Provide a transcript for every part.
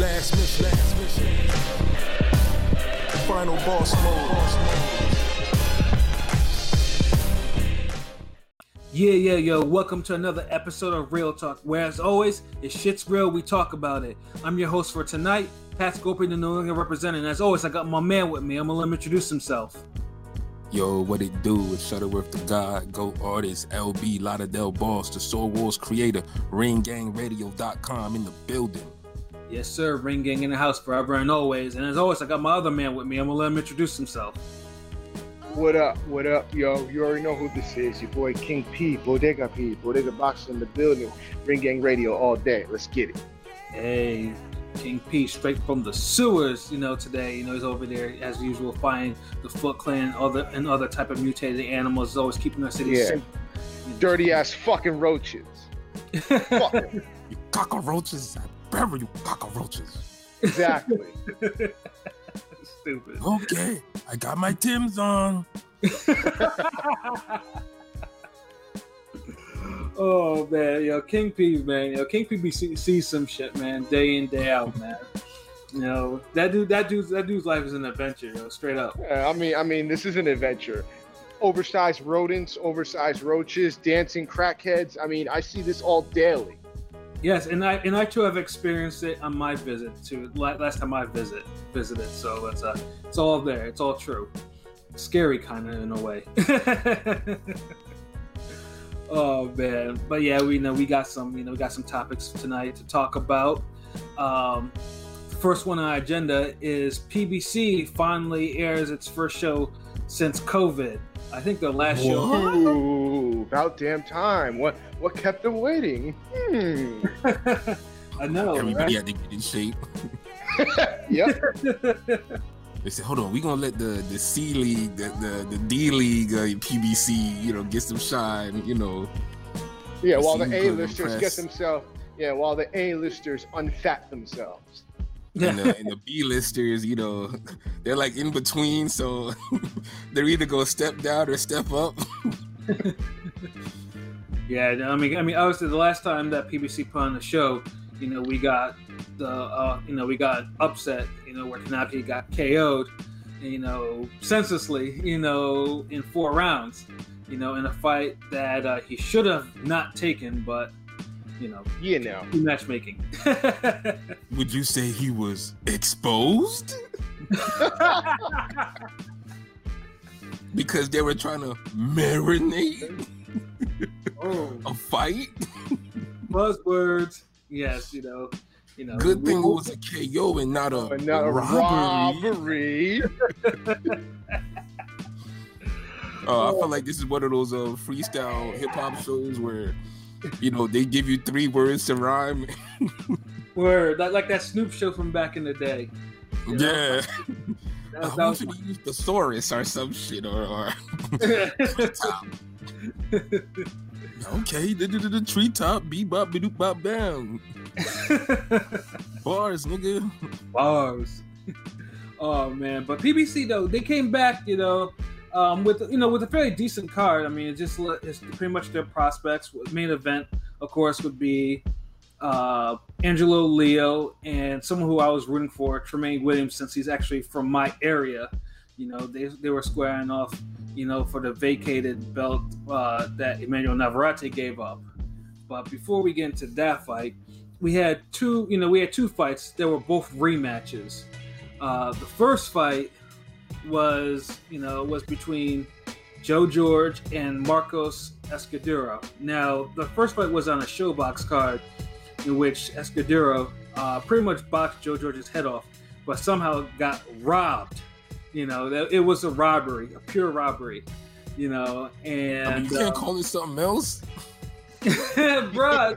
Last mission. Final boss mode. Yo, welcome to another episode of Real Talk, where as always, if shit's real, we talk about it. I'm your host for tonight, Pat Scorpion, the New England representative. As always, I got my man with me. I'm gonna let him introduce himself. Yo, what it do? It's Shutterworth the God, GOAT artist, LB, Lauderdale boss, the Soul Wars creator, RingGangRadio.com in the building. Yes, sir. Ring Gang in the house forever and always. And as always, I got my other man with me. I'm gonna let him introduce himself. What up, yo? You already know who this is. Your boy King P Bodega Boxing in the building. Ring Gang Radio all day. Let's get it. Hey, King P, straight from the sewers, today. He's over there, as usual, fighting the Foot Clan and other type of mutated animals, always keeping our city safe. Dirty-ass fucking roaches. Fucking. You cockroaches, I bury you cockroaches. Exactly. Stupid. Okay, I got my Timbs on. Oh man, King P, man, King P sees some shit, man, day in day out, man. That dude's life is an adventure, straight up. I mean, this is an adventure. Oversized rodents, oversized roaches, dancing crackheads. I mean, I see this all daily. Yes, and I too have experienced it on my visit to last time I visited. So it's all there. It's all true. Scary kind of in a way. Oh man, but yeah, we got some topics tonight to talk about. The first one on our agenda is PBC finally airs its first show since COVID. I think the last show. Ooh, about damn time. What kept them waiting? I know. Everybody right? had to get in shape. Yep. They said, hold on, we gonna let the C League, the D League, PBC, get some shine, Yeah, while the A-listers get themselves. Yeah, while the A-listers unfat themselves. And the B-listers, they're like in between, so they're either gonna step down or step up. Yeah, I mean, obviously the last time that PBC put on the show, we got we got upset, where Tanaka got KO'd, senselessly, in 4 rounds, in a fight that he should have not taken, but. Matchmaking. Would you say he was exposed? Because they were trying to marinate a fight? Buzzwords. Yes, Good thing it was a KO and not a robbery. I feel like this is one of those freestyle hip-hop shows where they give you 3 words to rhyme. Word, like that Snoop show from back in the day. Yeah. I want you to use thesaurus or some shit or Okay, the treetop, bebop, bidoop, bop, bam. Bars, nigga. Bars. Oh man, but PBC though, they came back, with a fairly decent card. I mean, it's pretty much their prospects. Main event, of course, would be Angelo Leo and someone who I was rooting for, Tramaine Williams, since he's actually from my area. They were squaring off, for the vacated belt that Emmanuel Navarrete gave up. But before we get into that fight, we had two fights that were both rematches. The first fight was between Joe George and Marcos Escudero. Now, the first fight was on a showbox card in which Escudero pretty much boxed Joe George's head off, but somehow got robbed. It was a robbery, a pure robbery. And you can't call it something else, bruh.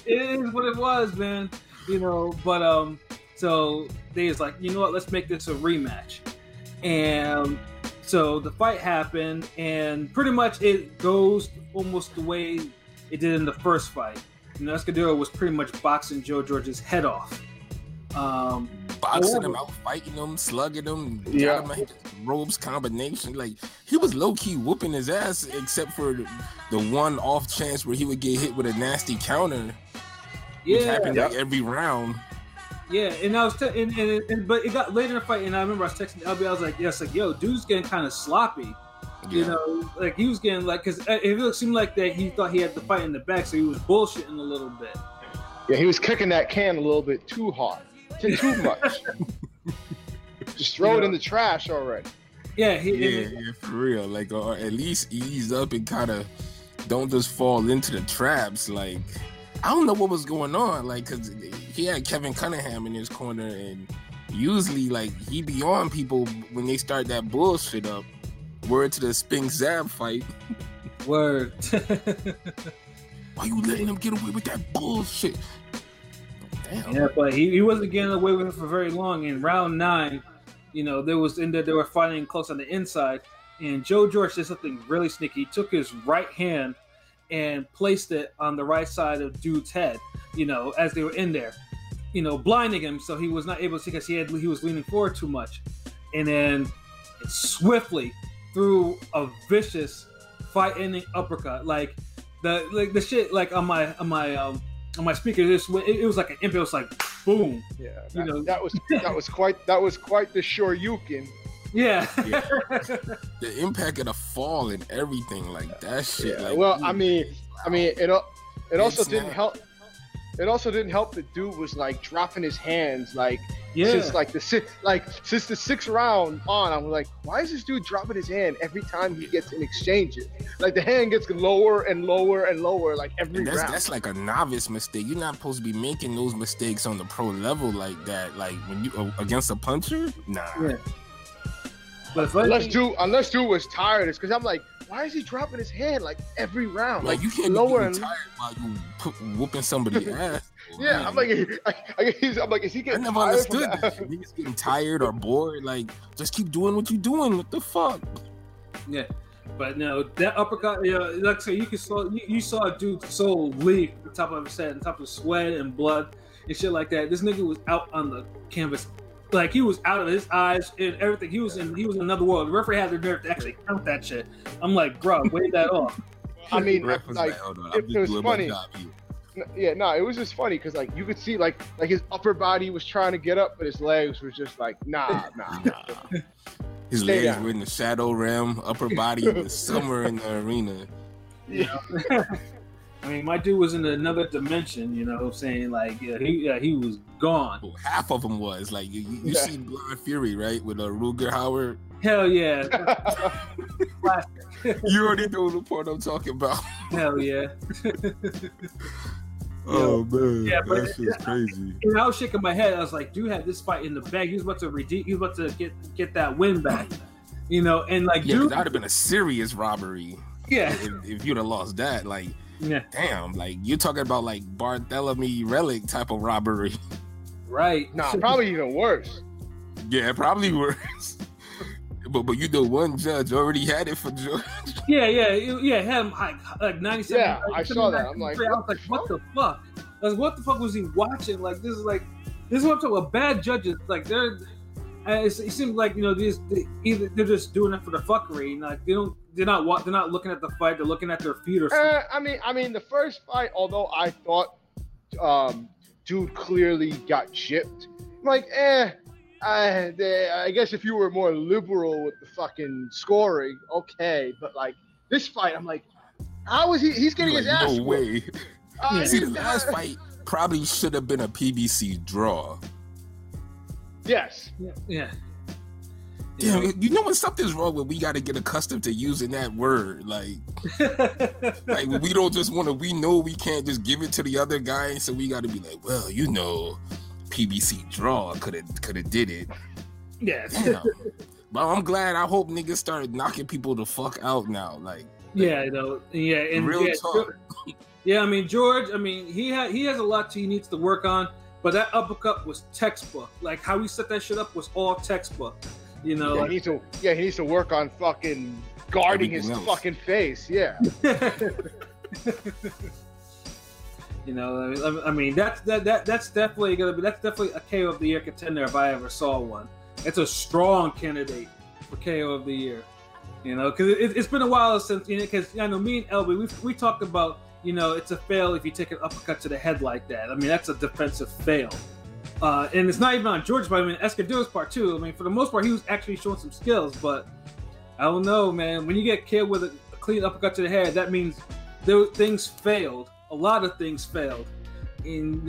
It is what it was, man. But so they was like, let's make this a rematch. And so the fight happened, and pretty much it goes almost the way it did in the first fight. Escudero was pretty much boxing Joe George's head off. boxing him out, fighting him, slugging him, Yeah. got him a ropes combination. Like, he was low-key whooping his ass, except for the one off chance where he would get hit with a nasty counter, which happened like every round. Yeah, and I was, but it got later in the fight, and I remember I was texting LB. I was like, "Yes, like, yo, dude's getting kind of sloppy." You know, like he was getting like, because it seemed like that he thought he had the fight in the back, so he was bullshitting a little bit. Yeah, he was kicking that can a little bit too hard, too much. Just throw it in the trash already. Yeah, for real. Like, or at least ease up and kind of don't just fall into the traps. Like, I don't know what was going on. Like, because he had Kevin Cunningham in his corner, and usually, like, he be on people when they start that bullshit up. Word to the Spink Zab fight. Word. Why you letting him get away with that bullshit? Damn. Yeah, but he wasn't getting away with it for very long. In round 9, you know, they were fighting close on the inside, and Joe George did something really sneaky. He took his right hand and placed it on the right side of dude's head, you know, as they were in there, you know, blinding him, so he was not able to see because he was leaning forward too much, and then swiftly threw a vicious fight-ending uppercut, like the shit, like on my speaker. It was like an imp. It was like boom. Yeah, you know, that was quite the Shoryuken. Yeah. The impact of the fall and everything, like that shit. Yeah. Like, well, dude, I mean, it also didn't help. It also didn't help. The dude was like dropping his hands, like since the sixth round on. I'm like, why is this dude dropping his hand every time he gets in exchanges? Like the hand gets lower and lower and lower, like every round. That's like a novice mistake. You're not supposed to be making those mistakes on the pro level like that. Like when you against a puncher, nah. Yeah. But unless dude was tired, it's because I'm like, why is he dropping his hand like every round? Like you can't lower be tired while you whooping somebody's ass. Yeah, man. I'm like, is he getting I never tired understood from that. Niggas getting tired or bored. Like, just keep doing what you're doing. What the fuck? Yeah, but no, that uppercut. Yeah, like I say, you saw a dude's soul leave the top of his head, the top of sweat and blood and shit like that. This nigga was out on the canvas. Like he was out of his eyes and everything. He was in another world. The referee had the nerve to actually count that shit. I'm like, bro, wave that off. I mean, like, it was funny. Yeah, no, it was just funny because like you could see like his upper body was trying to get up, but his legs was just like nah. His legs were in the shadow realm. Upper body was somewhere in the arena. Yeah. I mean, my dude was in another dimension, you know what I'm saying? Like, he was gone. Well, half of them was. Like, you see Blind Fury, right? With Ruger Howard. Hell yeah. You already know the part I'm talking about. Hell yeah. Oh, man. Yeah, but that shit's crazy. And I was shaking my head. I was like, dude had this fight in the bag. He was about to get that win back. You know, and like, yeah, dude. that would have been a serious robbery. Yeah. If you'd have lost that, like, yeah. Damn, like you're talking about like Bartholomew Relic type of robbery. Right. Nah, probably even worse. Yeah, probably worse. But you know, one judge already had it for George. Yeah. Him like 97. Yeah, I saw that. I'm like, what the fuck? Like, what the fuck was he watching? Like, this is what I'm talking about. Bad judges, like it seems like, you know, they're just doing it for the fuckery. Like they're not looking at the fight. They're looking at their feet or something. I mean, the first fight, although I thought dude clearly got gypped. I'm like, I guess if you were more liberal with the fucking scoring, okay. But like this fight, I'm like, how is he's getting his ass? No way. See, the last fight probably should have been a PBC draw. Yes. Yeah. Yeah, you know when something's wrong with, we got to get accustomed to using that word. Like we don't just want to. We know we can't just give it to the other guy, so we got to be like, well, you know, PBC draw could have did it. Yeah. But I'm glad. I hope niggas started knocking people the fuck out now. Like, yeah, you know, yeah, and real talk. Yeah, I mean, George. I mean, he has a lot he needs to work on. But that uppercut was textbook. Like how he set that shit up was all textbook. You know, he needs to work on fucking guarding his fucking face. Yeah. You know, I mean, that's definitely a KO of the year contender if I ever saw one. It's a strong candidate for KO of the year. You know, because it's been a while since, you know, because I know me and LB, we talked about, you know, it's a fail if you take an uppercut to the head like that. I mean, that's a defensive fail. And it's not even on George, but I mean, Escudillo's part too. I mean, for the most part, he was actually showing some skills, but I don't know, man. When you get killed with a clean uppercut to the head, that means things failed. A lot of things failed. And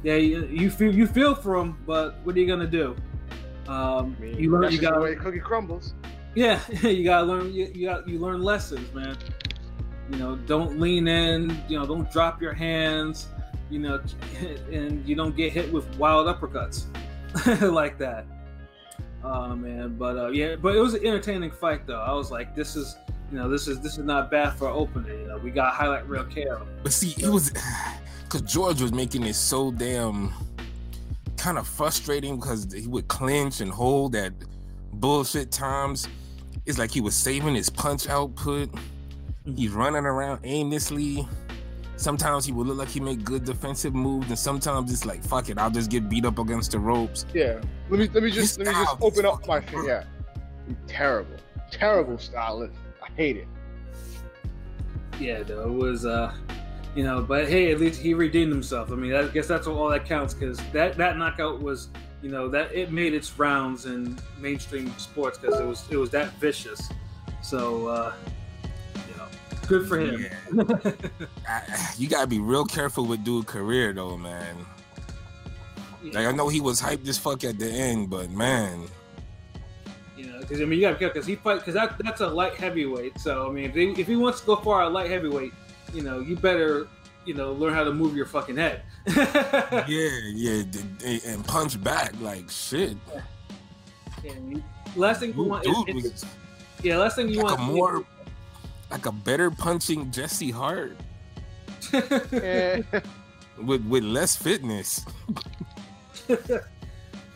yeah, you feel for him, but what are you gonna do? You learn. You gotta. The way the cookie crumbles. Yeah, you gotta learn. You learn lessons, man. You know, don't lean in. You know, don't drop your hands. You know, and you don't get hit with wild uppercuts like that. Oh man, but yeah, but it was an entertaining fight though. I was like, this is not bad for an opener. You know, we got highlight reel KO. But see, it was because George was making it so damn kind of frustrating because he would clinch and hold at bullshit times. It's like he was saving his punch output. He's running around aimlessly. Sometimes he would look like he make good defensive moves, and sometimes it's like, fuck it, I'll just get beat up against the ropes. Yeah. Let me just open up my thing. Yeah. Terrible stylist. I hate it. Yeah, though, it was you know, but hey, at least he redeemed himself. I mean, I guess that's all that counts, because that knockout was, you know, that it made its rounds in mainstream sports because it was that vicious. So you know, good for him. Yeah. You gotta be real careful with dude's career though, man. Yeah. Like, I know he was hyped as fuck at the end, but man, you know, because I mean, you gotta because that's a light heavyweight. So I mean, if he wants to go far at light heavyweight, you know, you better, you know, learn how to move your fucking head. yeah, and punch back like shit. Yeah, last thing you want last thing you want like a better punching Jesse Hart with less fitness.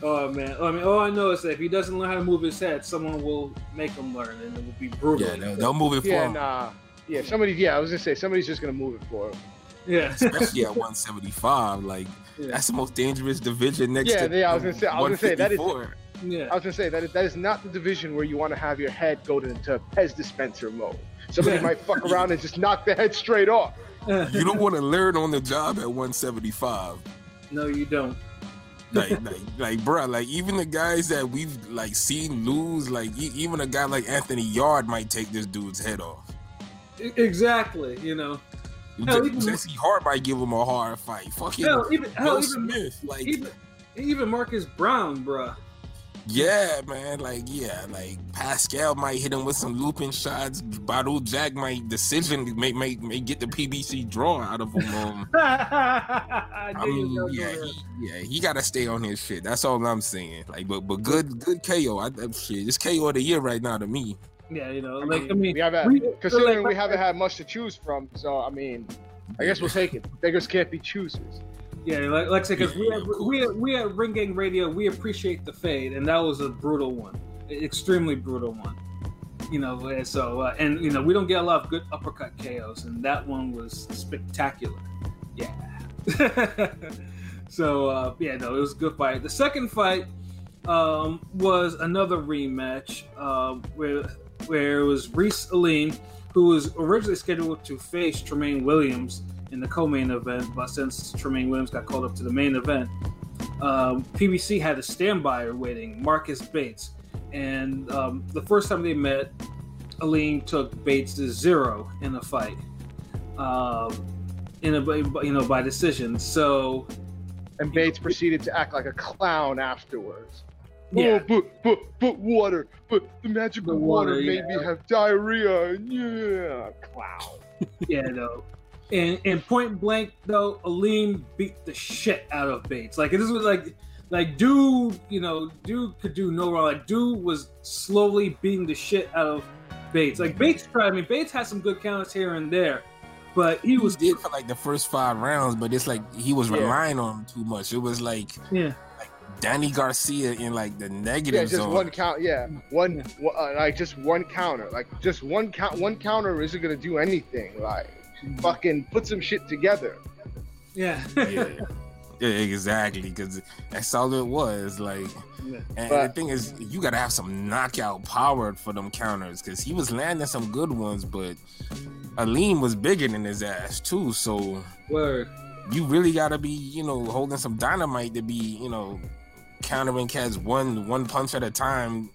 Oh man! I mean, all I know is that if he doesn't learn how to move his head, someone will make him learn, and it will be brutal. Yeah, they'll move it for him. Yeah, I was gonna say somebody's just gonna move it for him. Yeah, especially at 175. Like, that's the most dangerous division next to. Yeah, I was gonna say that is. Yeah, I was gonna say that is not the division where you want to have your head go into Pez dispenser mode. Somebody might fuck around and just knock the head straight off. You don't want to learn on the job at 175. No, you don't. like, bro, like even the guys that we've like seen lose, like even a guy like Anthony Yard might take this dude's head off. Exactly, you know. Jesse Hart might give him a hard fight. Fucking Bill Smith, like even Marcus Brown, bro. Yeah, man. Like Pascal might hit him with some looping shots. Badou Jack might may get the PBC draw out of him. He gotta stay on his shit. That's all I'm saying. Like, but good KO. Shit, it's KO of the year right now to me. Yeah, you know, we haven't had much to choose from, so I mean, I guess we'll take it. Beggars can't be choosers. Yeah, like I said, because we at Ring Gang Radio, we appreciate the fade, and that was a brutal one, extremely brutal one. You know, and so and you know, we don't get a lot of good uppercut KOs, and that one was spectacular. Yeah. So yeah, no, it was a good fight. The second fight was another rematch where it was Reese Aleem, who was originally scheduled to face Tramaine Williams in the co-main event, but since Tramaine Williams got called up to the main event, PBC had a standby waiting, Marcus Bates. And the first time they met, Aleem took Bates to 0 in a fight, by decision. So, and Bates proceeded to act like a clown afterwards. Yeah. Oh, but water, but the magical water made me have diarrhea. Yeah, clown. Yeah, no. And point blank though, Aleem beat the shit out of Bates. Like, this was like dude could do no wrong. Like, dude was slowly beating the shit out of Bates. Like, Bates tried. I mean, Bates had some good counters here and there, but he did for like the first 5 rounds. But it's like he was relying on him too much. It was like Danny Garcia in like the negative just zone. One count. Yeah, just one counter. Like, just one counter isn't gonna do anything. Like, fucking put some shit together. Yeah. Yeah, exactly. Because that's all it was. Like, and the thing is, you gotta have some knockout power for them counters. Because he was landing some good ones, but Aleem was bigger than his ass too. So, you really gotta be, holding some dynamite to be, countering cats one punch at a time,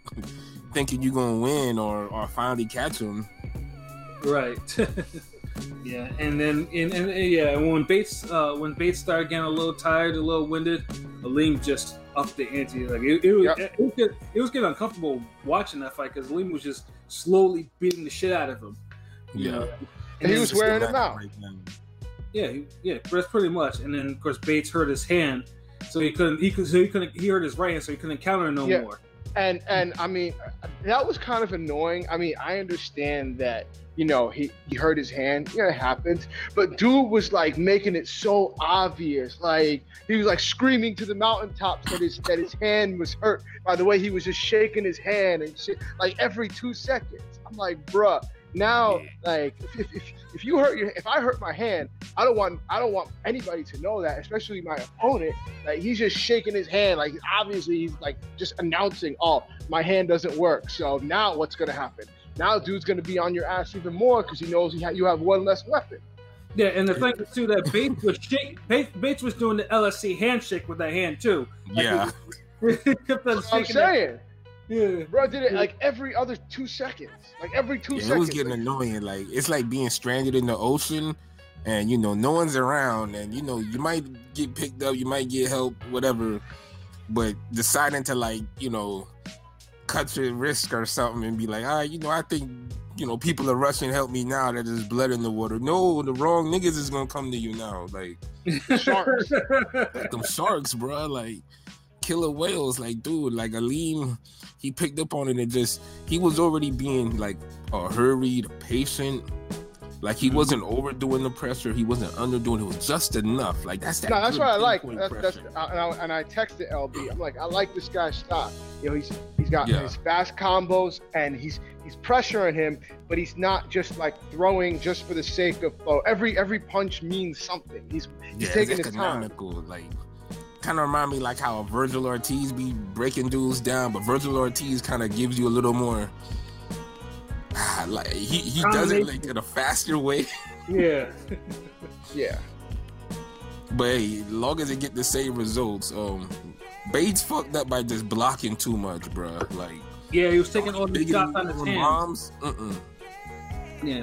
thinking you're gonna win or finally catch him. Right. Yeah, and then when Bates started getting a little tired, a little winded, Aleem just upped the ante. Like it was getting uncomfortable watching that fight because Aleem was just slowly beating the shit out of him. And he was wearing him out. Yeah, that's pretty much. And then of course Bates hurt his hand, so he hurt his right hand, so he couldn't counter no more. And I mean, that was kind of annoying. I mean, I understand that, he hurt his hand. It happens. But dude was like making it so obvious. Like he was like screaming to the mountaintops that his hand was hurt by the way he was just shaking his hand and shit, like every 2 seconds. I'm like, bruh. Now, like, if I hurt my hand, I don't want anybody to know that, especially my opponent. Like, he's just shaking his hand, like obviously he's like just announcing, "Oh, my hand doesn't work." So now what's gonna happen? Now, dude's gonna be on your ass even more because he knows you have one less weapon. Yeah, and the thing is too that Bates was doing the LSC handshake with that hand too. Like, That's what I'm saying. Yeah, bro, did it like every other 2 seconds. Like every 2 seconds. It was getting annoying. Like it's like being stranded in the ocean, and no one's around, and you might get picked up, you might get help, whatever, but deciding to cut your wrist or something and be like, I think people are rushing to help me now that there's blood in the water. No, the wrong niggas is gonna come to you now, like sharks, like them sharks, bro, like killer whales, like dude, like Aleem. He picked up on it and he was already being like hurried, patient. Like he wasn't overdoing the pressure. He wasn't underdoing it. It was just enough. Like that's that. No, that's what I like. And I texted LB. I'm like, I like this guy's style. He's got his fast combos and he's pressuring him, but he's not just like throwing just for the sake of every punch means something. He's taking his time. Like, kind of remind me like how Virgil Ortiz be breaking dudes down, but Virgil Ortiz kind of gives you a little more like he does it like in a faster way. Yeah. But hey, as long as it get the same results, Bates fucked up by just blocking too much, bro. Like he was taking all the shots on his hand. Bombs. Yeah,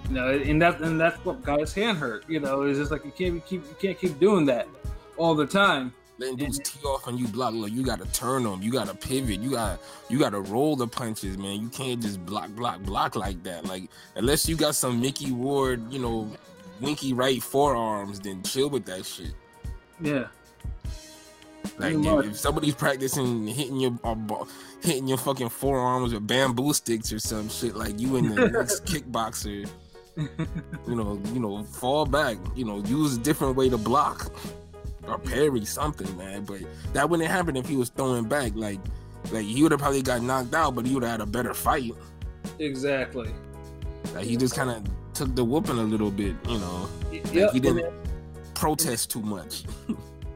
no, and that's what got his hand hurt. It's just like you can't keep doing that all the time. Letting dudes tee off and you block. Look, you gotta turn them. You gotta pivot. You gotta roll the punches, man. You can't just block like that. Like unless you got some Mickey Ward, winky right forearms, then chill with that shit. Yeah. Like if somebody's practicing hitting your fucking forearms with bamboo sticks or some shit, like you in the next kickboxer, fall back. Use a different way to block. Or parry something, man. But that wouldn't happen if he was throwing back. Like he would have probably got knocked out, but he would have had a better fight. Exactly. Like he just kind of took the whooping a little bit, Yep. He didn't protest too much.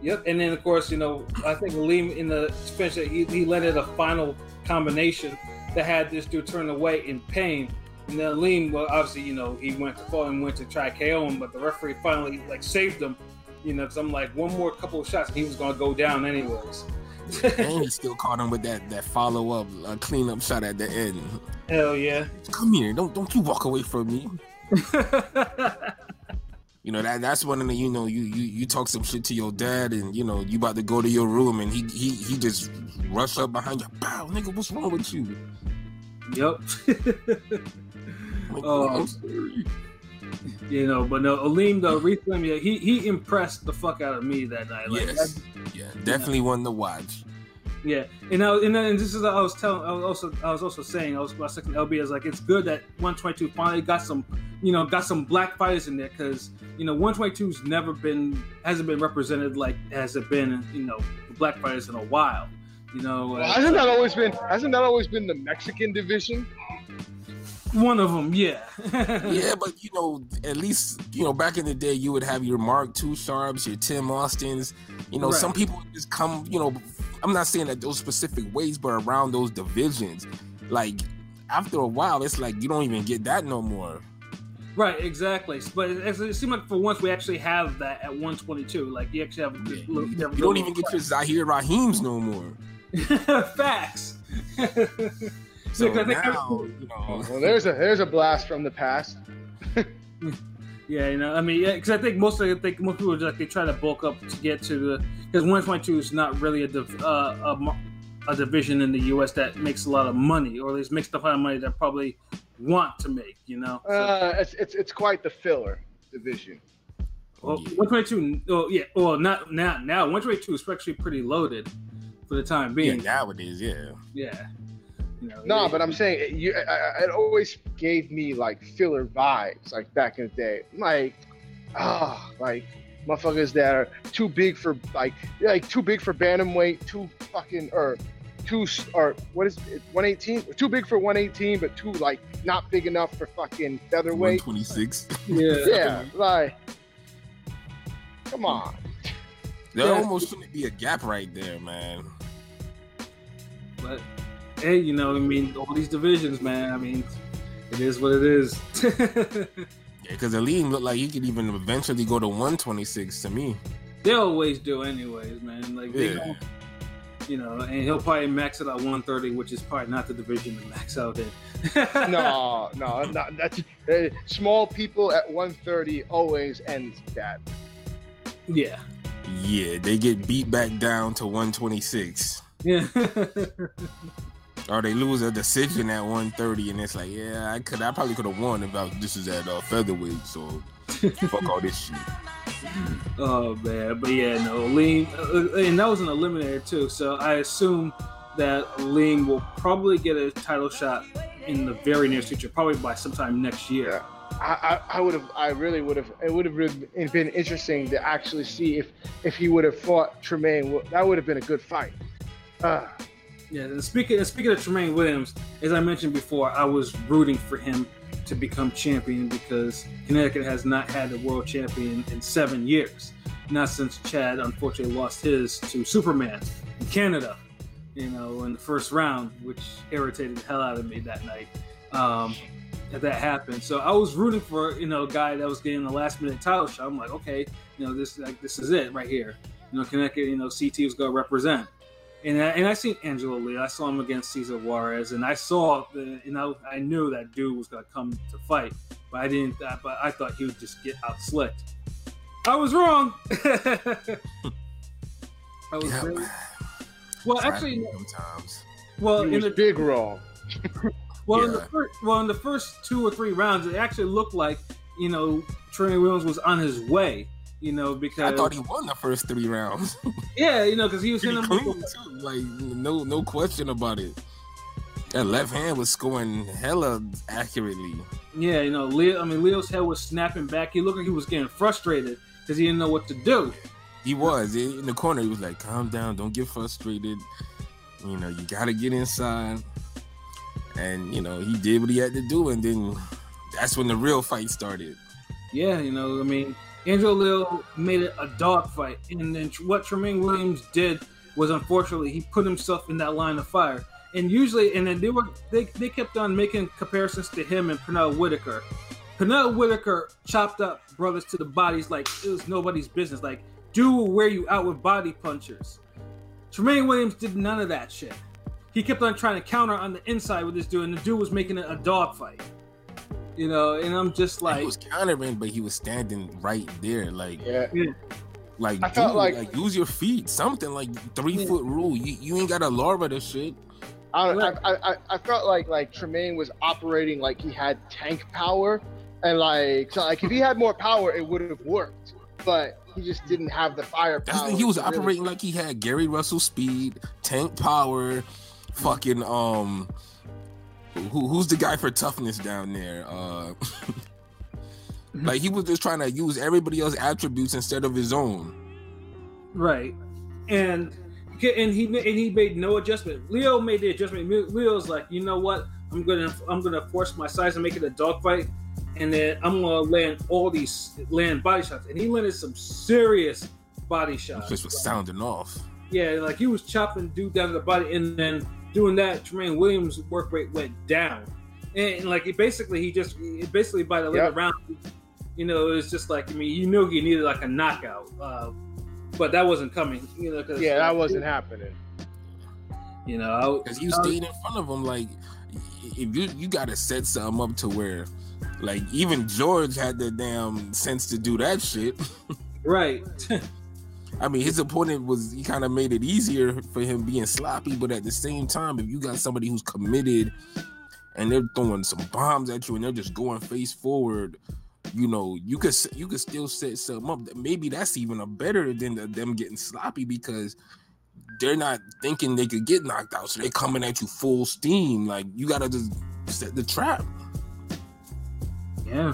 Yep. And then of course, I think Aleem in the finish, he landed a final combination that had this dude turn away in pain. And then Aleem, well, obviously, he went to fall and went to try KO him, but the referee finally saved him. Because I'm like, one more couple of shots and he was gonna go down anyways. And he still caught him with that follow-up cleanup shot at the end. Hell yeah. Come here, don't you walk away from me. That's one of the, you talk some shit to your dad and you about to go to your room and he just rush up behind you. Bow, nigga, what's wrong with you? Yep. I'm sorry. But no, Aleem though recently he impressed the fuck out of me that night. Like, yes, definitely one to watch. Yeah, and this is what I was also saying. I was second LB is like it's good that 122 finally got some black fighters in there because 122's hasn't been represented like has it been black fighters in a while. Hasn't that always been the Mexican division? One of them, yeah. Yeah, but at least back in the day, you would have your Mark II Sharps, your Tim Austins. Right. Some people just come. I'm not saying that those specific ways, but around those divisions, like after a while, it's like you don't even get that no more. Right, exactly. But it seems like for once we actually have that at 122. Like you actually have. You don't even get your Zahir Rahims no more. Facts. So I think now, well, there's a blast from the past. Yeah, I mean, because I think most people like they try to bulk up to get to the because 122 is not really a division in the U.S. that makes a lot of money, or at least makes the kind of money that probably want to make. So, it's quite the filler division. Well, 122. Oh yeah. Well, not now. 122 is actually pretty loaded for the time being. Yeah, nowadays, yeah. Yeah. No, but I'm saying it always gave me like filler vibes, like back in the day, like motherfuckers that are too big for too big for bantamweight, what is it, 118? Too big for 118, but too like not big enough for fucking featherweight. 126. Yeah, like come on. There almost shouldn't be a gap right there, man. But. Hey, I mean, all these divisions, man. I mean, it is what it is. Yeah, because Aleem looked like he could even eventually go to 126 to me. They always do, anyways, man. Like, they don't, and he'll probably max it at 130, which is probably not the division to max out in. No, not, that's small people at 130 always ends bad. Yeah. Yeah, they get beat back down to 126. Yeah. Or they lose a decision at 130, and it's like, yeah, I probably could have won if this is at featherweight. So fuck all this shit. Oh man, but yeah, no, Aleem, and that was an eliminator too. So I assume that Aleem will probably get a title shot in the very near future, probably by sometime next year. Yeah. I really would have. It would have been interesting to actually see if he would have fought Tramaine. That would have been a good fight. Yeah, and speaking of Tramaine Williams, as I mentioned before, I was rooting for him to become champion because Connecticut has not had a world champion in 7 years. Not since Chad unfortunately lost his to Superman in Canada, in the first round, which irritated the hell out of me that night. That happened. So I was rooting for a guy that was getting the last minute title shot. I'm like, okay, this is it right here. Connecticut, CT was gonna represent. And I seen Angelo Leo. I saw him against Cesar Juarez, and I saw I knew that dude was gonna come to fight, but I didn't. But I thought he would just get out slicked. I was wrong. I was really, well, actually, sometimes. Well, in the big wrong. Well, in the first 2 or 3 rounds, it actually looked like Tramaine Williams was on his way. Because I thought he won the first 3 rounds. Yeah, because he was hitting him clean too. Like no question about it. That left hand was scoring hella accurately. Yeah, Leo's head was snapping back. He looked like he was getting frustrated because he didn't know what to do. He was in the corner. He was like, "Calm down, don't get frustrated. You gotta get inside." And he did what he had to do, and then that's when the real fight started. Yeah, Angelo Leo made it a dogfight, and then what Tramaine Williams did was, unfortunately, he put himself in that line of fire. And then they kept on making comparisons to him and Pernell Whitaker. Pernell Whitaker chopped up brothers to the bodies like it was nobody's business. Like, dude will wear you out with body punchers. Tramaine Williams did none of that shit. He kept on trying to counter on the inside with this dude, and the dude was making it a dogfight. And I'm just like, he was countering, but he was standing right there, like, like, I felt like use your feet, something like 3-foot rule. You ain't got to lower the shit. I felt like Tramaine was operating like he had tank power, and if he had more power, it would have worked. But he just didn't have the firepower. He was operating like he had Gary Russell speed, tank power, fucking Who's the guy for toughness down there? Like he was just trying to use everybody else's attributes instead of his own. Right, and he made no adjustment. Leo made the adjustment. Leo's like, you know what? I'm gonna force my size and make it a dogfight, and then I'm gonna land body shots. And he landed some serious body shots. Just was sounding off. Yeah, like he was chopping dude down to the body, and then doing that, Tramaine Williams' work rate went down, and like he basically by the later round, you know, it was just like, I mean, you knew he needed like a knockout, but that wasn't coming, you know. Cause, that wasn't happening. You know, because you stayed in front of him. Like, if you got to set something up to where, like, even George had the damn sense to do that shit. Right. I mean, his opponent he kind of made it easier for him being sloppy, but at the same time, if you got somebody who's committed and they're throwing some bombs at you and they're just going face forward, you know, you could still set something up. Maybe that's even a better than them getting sloppy, because they're not thinking they could get knocked out, so they're coming at you full steam. Like, you gotta just set the trap. Yeah,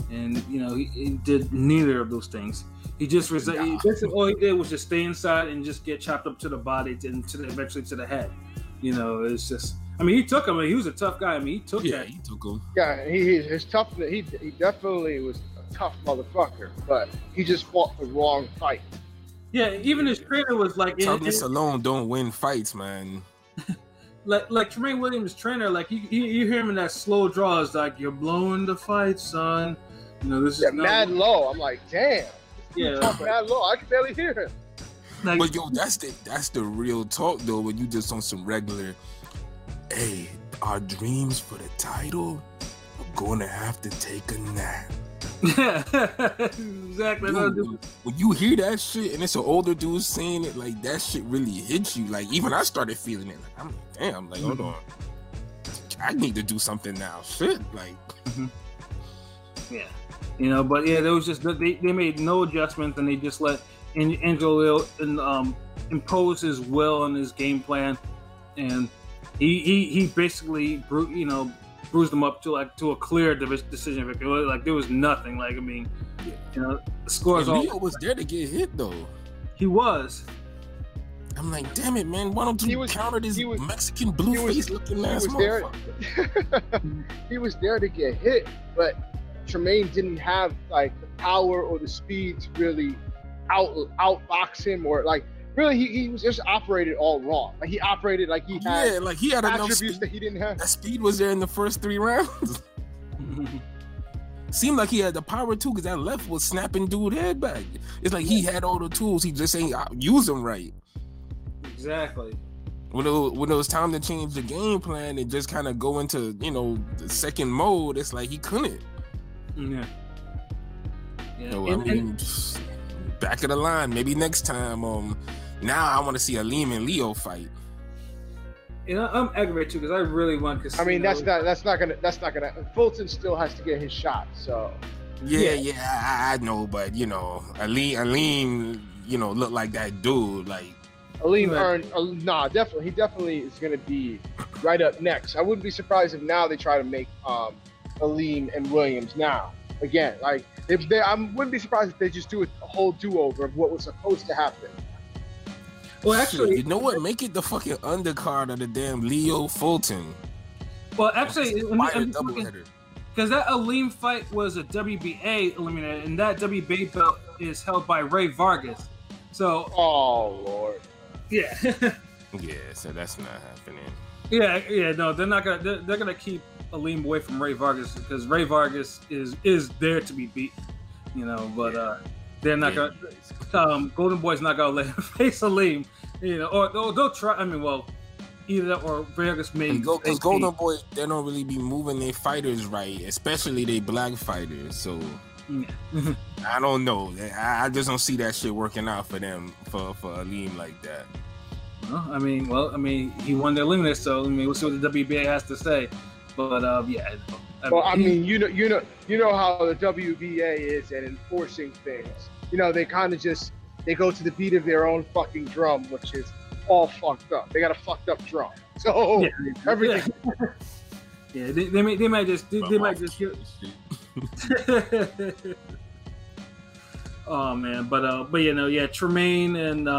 and you know, he did neither of those things. He just basically all he did was just stay inside and just get chopped up to the body and eventually to the head. You know, it's just, I mean, he took him. I mean, he was a tough guy. I mean, he took that. He took him. Yeah, his toughness. He definitely was a tough motherfucker, but he just fought the wrong fight. Yeah, even his trainer was like, toughness alone don't win fights, man. like Tramaine Williams' trainer, like you hear him in that slow draw, is like, "You're blowing the fight, son." You know, this is mad low. I'm like, damn. Yeah, mad low. I can barely hear him. Like, but yo, that's the real talk though. When you just on some regular, hey, our dreams for the title are gonna have to take a nap. Yeah, exactly. Dude, when you hear that shit and it's an older dude saying it, like, that shit really hits you. Like, even I started feeling it. Like, I'm like, damn, like, hold on, I need to do something now. Shit, like, yeah, you know. But yeah, there was just they made no adjustments, and they just let Angelo Leo impose his will and his game plan, and he basically bruised them up to a clear decision victory. Like, there was nothing. Like, I mean, you know, the scores. Leo was there to get hit though. He was. I'm like, damn it, man! Why don't you counter this Mexican blue face looking ass motherfucker? He was there to get hit, but Tramaine didn't have like the power or the speed to really outbox him, or like. Really, he was just operated all wrong. Like, he operated like he had attributes that he didn't have. That speed was there in the first 3 rounds. Seemed like he had the power too, because that left was snapping dude head back. It's like he had all the tools, he just ain't use them right. Exactly. When it was time to change the game plan and just kind of go into, you know, the second mode, it's like he couldn't. Yeah. So, I mean, back of the line. Maybe next time. Now I want to see a Liam and Leo fight. You know, I'm aggravated too, because I really want to. I mean, that's not gonna. Fulton still has to get his shot. So. Yeah, I know, but you know, Aleem, you know, look like that dude. Like, Aleem earned. Definitely, he definitely is gonna be right up next. I wouldn't be surprised if now they try to make Aleem and Williams now again. Like, I wouldn't be surprised if they just do a whole do-over of what was supposed to happen. Well, actually, you know what? Make it the fucking undercard of the damn Leo Fulton. Well, actually, doubleheader. Because that Aleem fight was a WBA eliminator, and that WBA belt is held by Ray Vargas. So, oh Lord, yeah, yeah. So that's not happening. Yeah. No, they're not gonna. They're gonna keep Aleem away from Ray Vargas, because Ray Vargas is there to be beat. You know, but they're not gonna. Golden Boy's not gonna let him face Aleem. You know, or they'll try. I mean, well, either that or Vargas may. Because Golden Boy, they don't really be moving their fighters right, especially they black fighters. So I don't know. I just don't see that shit working out for them for Aleem like that. Well, I mean, he won the eliminator, so I mean, we'll see what the WBA has to say. But yeah. I mean, you know how the WBA is at enforcing things. You know, they kind of they go to the beat of their own fucking drum, which is all fucked up. They got a fucked up drum, so everything. Yeah, they might just get. Oh man, but you know, yeah, Tramaine and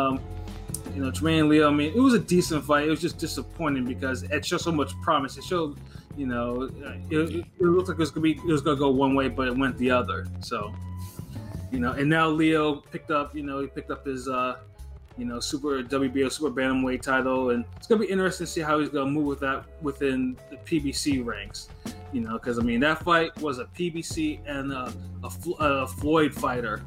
Tramaine Leo. I mean, it was a decent fight. It was just disappointing because it showed so much promise. It showed, it looked like it was gonna go one way, but it went the other. So, and now Leo picked up his Super WBO Super Bantamweight title, and it's gonna be interesting to see how he's gonna move with that within the PBC ranks. Because that fight was a PBC and a Floyd fighter.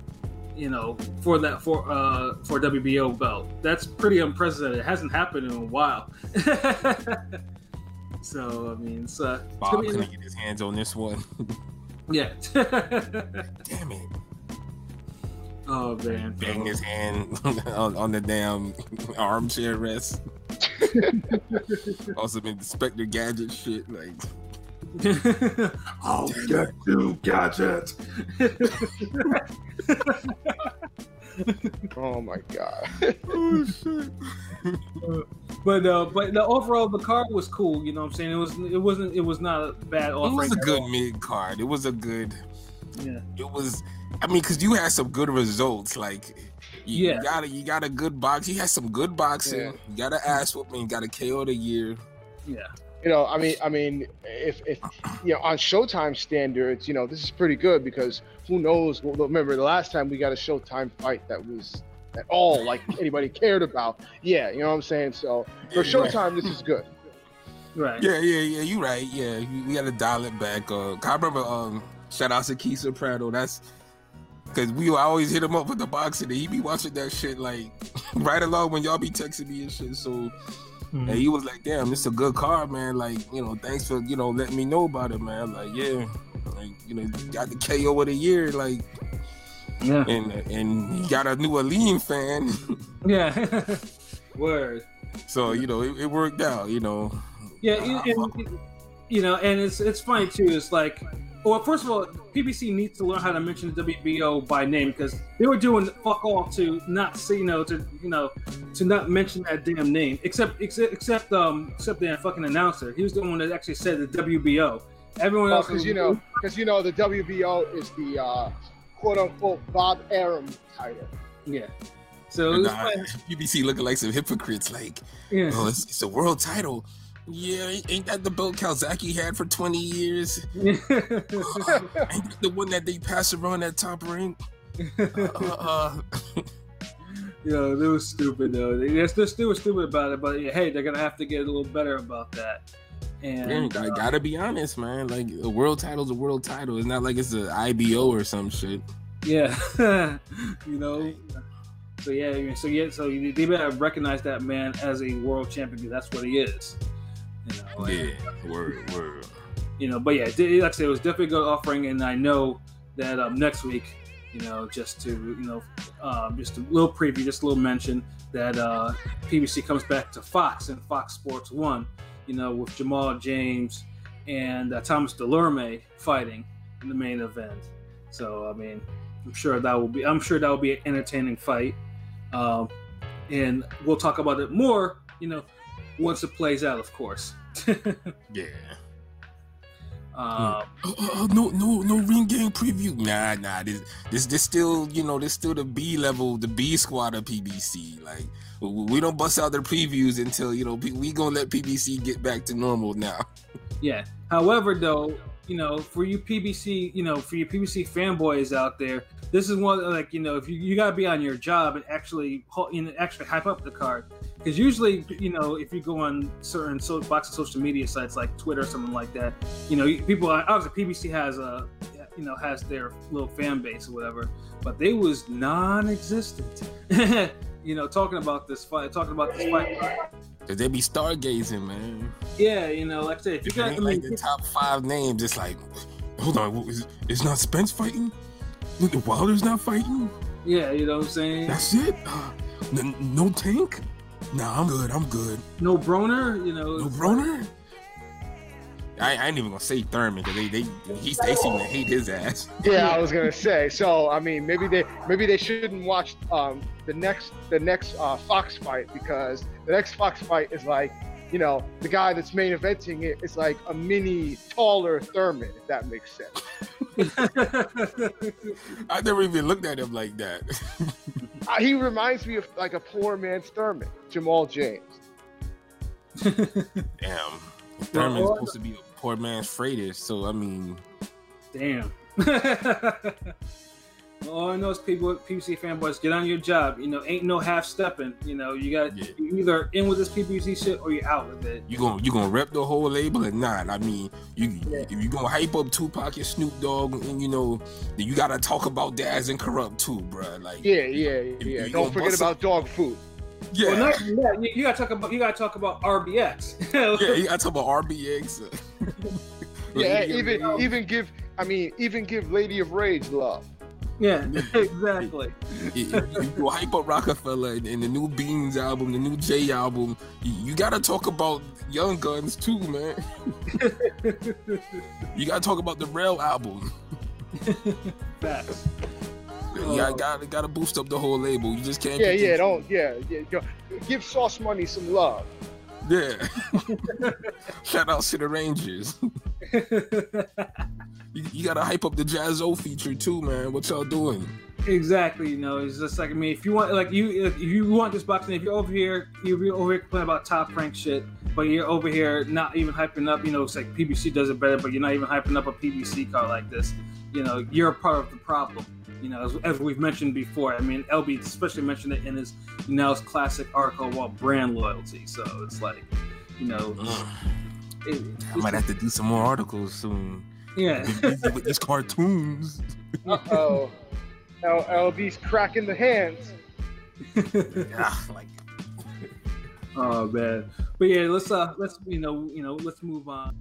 For WBO belt. That's pretty unprecedented. It hasn't happened in a while. So Bob couldn't get his hands on this one. Yeah. Damn it. Oh man. Bang his hand on the damn armchair rest. Also been Inspector Gadget shit, like. I'll get you, Gadget. Oh my god. Oh shit. But overall the card was cool. You know what I'm saying? It was not a bad offering. It was a good mid card. It was a good. Yeah. It was. Because you had some good results. Like you got a good box. You had some good boxing. Yeah. You got an ass whooping. You got a KO of the year. Yeah. If on Showtime standards, this is pretty good because who knows? Well, remember the last time we got a Showtime fight that was at all like anybody cared about. Yeah, you know what I'm saying. So for Showtime, this is good. Right. Yeah. You right. Yeah, we got to dial it back. I remember. Shout out to Keith Prado. That's because I always hit him up with the boxing. And he be watching that shit like right along when y'all be texting me and shit. So. And he was like, "Damn, this is a good card, man. Like, thanks for letting me know about it, man. Like, yeah, like, got the KO of the year, like, yeah, and he got a new Aline fan, yeah, word. So it worked out, Yeah, and it's funny too. It's like, well, first of all, PBC needs to learn how to mention the WBO by name because they were doing fuck all to not say, to not mention that damn name, except the fucking announcer. He was the one that actually said the WBO. Everyone else, because the WBO is the quote unquote Bob Arum title. Yeah. So PBC looking like some hypocrites, like, oh, it's a world title. Yeah, ain't that the belt Calzaghe had for 20 years? Ain't that the one that they pass around that top rank? They were stupid though. They're still stupid about it, but hey, they're gonna have to get a little better about that. And I gotta be honest, man. Like a world title's a world title. It's not like it's an IBO or some shit. Yeah, So they better recognize that man as a world champion because that's what he is. Word. But yeah, like I said, it was definitely a good offering, and I know that next week, just a little preview, just a little mention that PBC comes back to Fox and Fox Sports 1, with Jamal James and Thomas Delorme fighting in the main event. So I'm sure that will be an entertaining fight, and we'll talk about it more, once it plays out, of course. Yeah. No ring game preview. Nah. This still, this still the B level, the B squad of PBC. Like we don't bust out their previews until we gonna let PBC get back to normal now. Yeah. However, though, for you PBC, for your PBC fanboys out there, this is one like if you gotta be on your job and actually hype up the card, because usually if you go on certain boxing social media sites like Twitter or something like that, people obviously PBC has has their little fan base or whatever, but they was non-existent. Talking about this fight. Cause they be stargazing, man. Yeah, like I said, if you got the top 5 names, it's like, hold on, is not Spence fighting? The Wilder's not fighting? Yeah, you know what I'm saying? That's it? No Tank? Nah, I'm good. No Broner? No Broner? I ain't even gonna say Thurman because they seem to hate his ass. Yeah, I was gonna say. So maybe they shouldn't watch the next Fox fight, because the next Fox fight is like, the guy that's main eventing it is like a mini taller Thurman, if that makes sense. I never even looked at him like that. He reminds me of like a poor man's Thurman, Jamal James. Damn. Thurman's supposed to be a poor man's Freitas, so I mean. Damn. All I know is PBC fanboys, get on your job. You know, ain't no half stepping. You know, you you either in with this PBC shit or you're out with it. You gonna rep the whole label or not? I mean, if you gonna hype up Tupac and Snoop Dogg, and you know, then you gotta talk about Daz and Corrupt too, bro. Like, yeah. Don't forget about dog food. Yeah, you gotta talk about RBX. Yeah, you gotta talk about RBX. Yeah, even give Lady of Rage love. Yeah, exactly. You hype up Rockefeller and the new Beans album, the new J album. You gotta talk about Young Guns too, man. You gotta talk about the Rail album. Facts. Yeah, gotta boost up the whole label. You just can't. Give Sauce Money some love. Yeah. Shout out to the Rangers. You gotta hype up the Jazzo feature too, man. What y'all doing? Exactly. You know, it's just like, I mean, if you want, like, if you want this boxing, if you're over here complaining about Top Rank shit, but you're over here not even hyping up, you know, it's like PBC does it better, but you're not even hyping up a PBC card like this. You know, you're a part of the problem. You know, as we've mentioned before. I mean, LB especially mentioned it in his his classic article about brand loyalty. So it's like, you know, I might have to do some more articles soon. Yeah, with these cartoons. Uh-oh. Now LB's cracking the hands. Oh man, but yeah, let's move on.